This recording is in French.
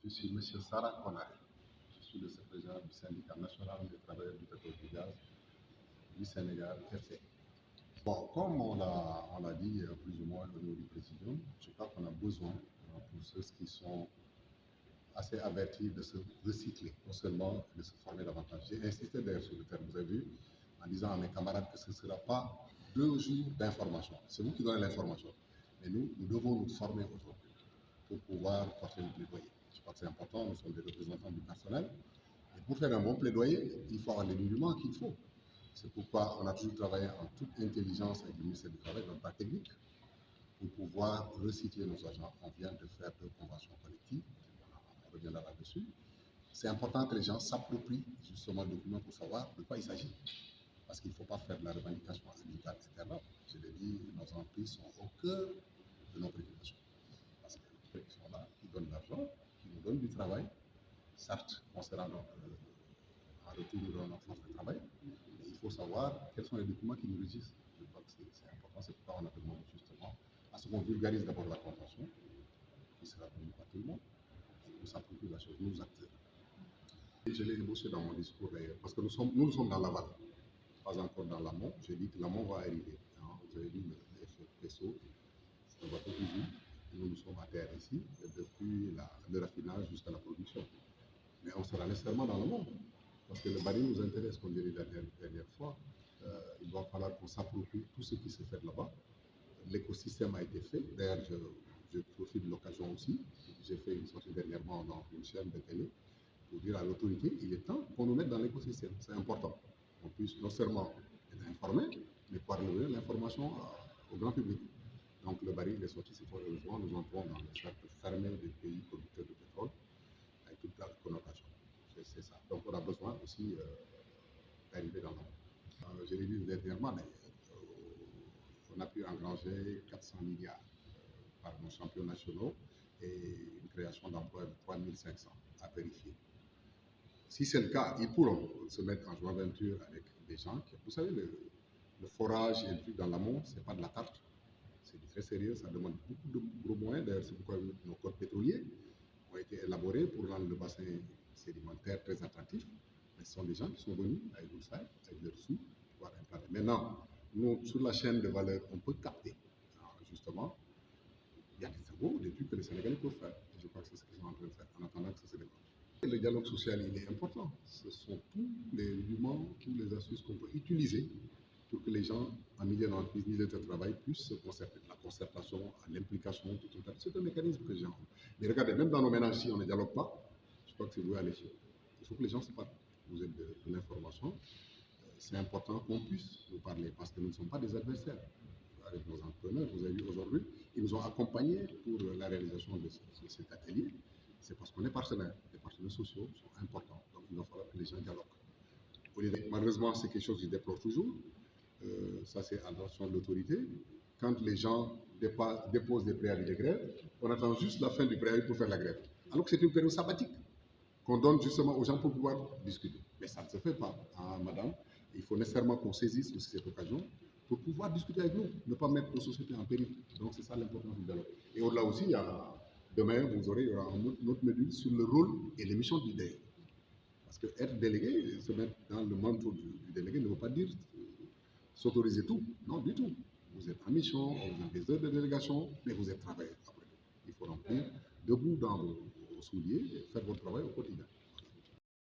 Je suis M. Sarah Konaré. Je suis le secrétaire du syndicat national des travailleurs du pétrole et du gaz du Sénégal, FC. Bon, comme on l'a dit plus ou moins au niveau du présidium, je crois qu'on a besoin, pour ceux qui sont assez avertis, de se recycler, non seulement de se former davantage. J'ai insisté d'ailleurs sur le terme, vous avez vu, en disant à mes camarades que ce ne sera pas 2 jours d'information. C'est vous qui donnez l'information. Mais nous devons nous former aujourd'hui pour pouvoir porter le plaidoyer. Je crois que c'est important, nous sommes des représentants du personnel. Et pour faire un bon plaidoyer, il faut avoir les documents qu'il faut. C'est pourquoi on a toujours travaillé en toute intelligence avec le ministère du Travail, dans le plan technique, pour pouvoir recycler nos agents. On vient de faire 2 conventions collectives, on reviendra là-dessus. C'est important que les gens s'approprient justement le document pour savoir de quoi il s'agit. Parce qu'il ne faut pas faire de la revendication syndicale éternelle. Je l'ai dit, nos entreprises sont au cœur de nos préoccupations. Parce qu'ils sont là, qui donnent de l'argent, qui nous donnent du travail. Certes, on sera en retour de notre force de travail, mais il faut savoir quels sont les documents qui nous régissent. Je crois que c'est important, c'est pourquoi on a demandé justement à ce qu'on vulgarise d'abord la convention, qui sera connue par tout le monde, et qu'on s'approprie la chose, nous acteurs. Et je l'ai ébauché dans mon discours d'ailleurs, parce que nous sommes dans l'aval, pas encore dans l'amont. J'ai dit que l'amont va arriver. Vous avez vu le faisceau, c'est un bateau cousu. Nous sommes à terre ici, depuis le raffinage jusqu'à la production. Mais on sera nécessairement dans le monde, parce que le baril nous intéresse, comme je l'ai dit la dernière fois. Il va falloir qu'on s'approprie tout ce qui se fait là-bas. L'écosystème a été fait. D'ailleurs, je profite de l'occasion aussi. J'ai fait une sortie dernièrement dans une chaîne de télé pour dire à l'autorité, il est temps qu'on nous mette dans l'écosystème. C'est important. On puisse non seulement être informé, mais parvenir l'information au grand public. Donc le baril est sorti, c'est fort heureusement. Nous entrons dans le cercle fermé des pays producteurs de pétrole, avec toute la connotation. C'est ça. Donc on a besoin aussi d'arriver dans le monde. Je l'ai dit dernièrement, mais on a pu engranger 400 milliards par nos champions nationaux et une création d'emplois de 3500 à vérifier. Si c'est le cas, ils pourront se mettre en joint-venture avec des gens qui, vous savez, le forage et le truc dans l'amont, ce n'est pas de la tarte. C'est très sérieux, ça demande beaucoup de gros moyens. D'ailleurs, c'est pourquoi nos codes pétroliers ont été élaborés pour rendre le bassin sédimentaire très attractif. Mais ce sont des gens qui sont venus avec l'Oussaï, avec leurs sous, pour pouvoir implanter. Maintenant, nous, sur la chaîne de valeur, on peut capter. Alors, justement, il y a des travaux, des trucs que les Sénégalais peuvent faire. Et je crois que c'est ce qu'ils sont en train de faire, en attendant que ça se développe. Le dialogue social, il est important. Ce sont tous les arguments, toutes les astuces qu'on peut utiliser pour que les gens, en milieu d'entreprise, milieu de travail, puissent se concerter. La concertation, l'implication, tout ça. C'est un mécanisme que j'ai. Mais regardez, même dans nos ménages, si on ne dialogue pas, je crois que c'est voué à l'échec. Il faut que les gens se parlent. Vous êtes de l'information. C'est important qu'on puisse nous parler parce que nous ne sommes pas des adversaires. Avec nos entrepreneurs, vous avez vu aujourd'hui, ils nous ont accompagnés pour la réalisation de cet atelier. C'est parce qu'on est partenaires. Les partenaires sociaux sont importants. Donc il va falloir que les gens dialoguent. Malheureusement, c'est quelque chose que je déplore toujours. Ça, c'est à l'attention de l'autorité. Quand les gens déposent des préavis de grève, on attend juste la fin du préavis pour faire la grève. Alors que c'est une période sabbatique qu'on donne justement aux gens pour pouvoir discuter. Mais ça ne se fait pas, hein, madame. Il faut nécessairement qu'on saisisse aussi cette occasion pour pouvoir discuter avec nous, ne pas mettre nos sociétés en péril. Donc c'est ça l'importance du dialogue. Et au-delà aussi, demain, il y aura un autre module sur le rôle et les missions du délégué. Parce que être délégué, se mettre dans le manteau du délégué ne veut pas dire s'autoriser tout. Non, du tout. Vous êtes en mission, vous avez des heures de délégation, mais vous êtes travailleur après tout. Il faut remplir debout dans vos souliers et faire votre travail au quotidien.